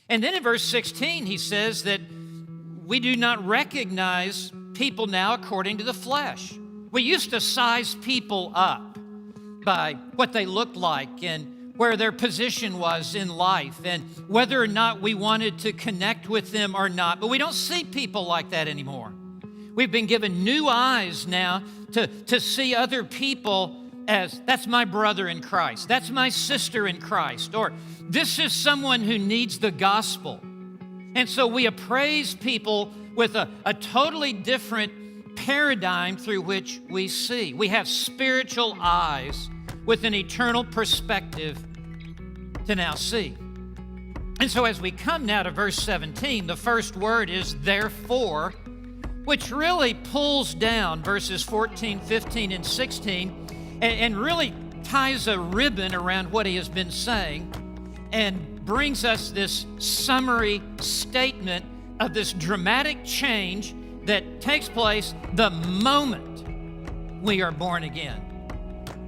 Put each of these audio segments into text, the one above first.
And then in verse 16, he says that we do not recognize people now according to the flesh. We used to size people up by what they looked like and where their position was in life and whether or not we wanted to connect with them or not. But we don't see people like that anymore. We've been given new eyes now to see other people as, that's my brother in Christ, that's my sister in Christ, or this is someone who needs the gospel. And so we appraise people with a totally different paradigm through which we see. We have spiritual eyes with an eternal perspective to now see. And so as we come now to verse 17, the first word is therefore, which really pulls down verses 14, 15, and 16 and really ties a ribbon around what he has been saying and brings us this summary statement of this dramatic change that takes place the moment we are born again.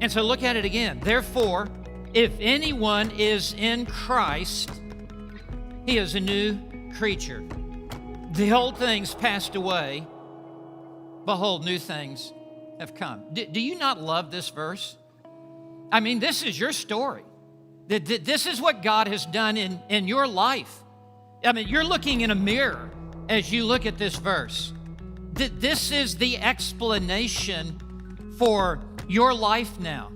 And so look at it again. Therefore, if anyone is in Christ, he is a new creature. The old things passed away. Behold, new things have come. Do you not love this verse? I mean, this is your story. This is what God has done in your life. I mean, you're looking in a mirror as you look at this verse. This is the explanation for your life now.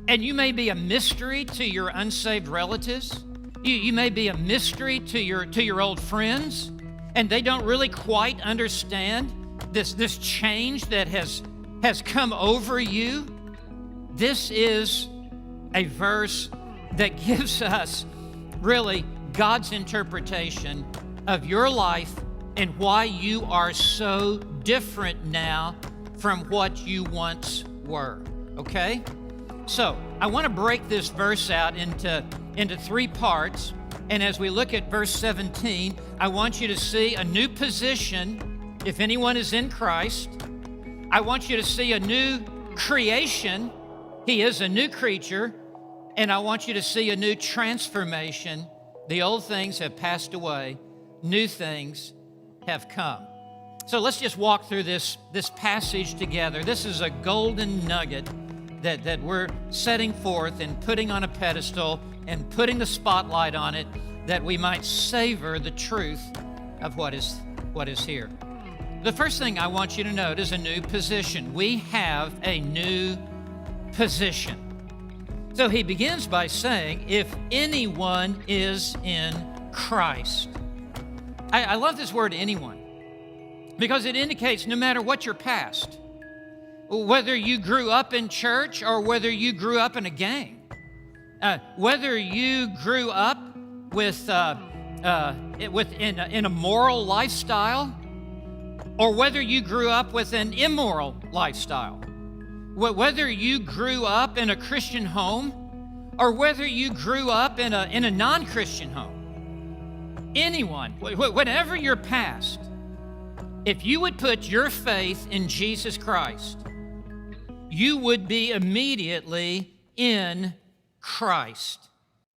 And you may be a mystery to your unsaved relatives. You may be a mystery to your old friends, and they don't really quite understand this change that has come over you. This is a verse that gives us really God's interpretation of your life and why you are so different now from what you once were, okay? So I want to break this verse out into three parts. And as we look at verse 17, I want you to see a new position if anyone is in Christ. I want you to see a new creation. He is a new creature. And I want you to see a new transformation. The old things have passed away. New things have come. So let's just walk through this passage together. This is a golden nugget that we're setting forth and putting on a pedestal and putting the spotlight on it that we might savor the truth of what is here. The first thing I want you to note is a new position. We have a new position. So he begins by saying, if anyone is in Christ. I love this word anyone because it indicates no matter what your past, whether you grew up in church or whether you grew up in a gang, whether you grew up in a moral lifestyle or whether you grew up with an immoral lifestyle, whether you grew up in a Christian home or whether you grew up in a non-Christian home, anyone, whatever your past, if you would put your faith in Jesus Christ, you would be immediately in Christ.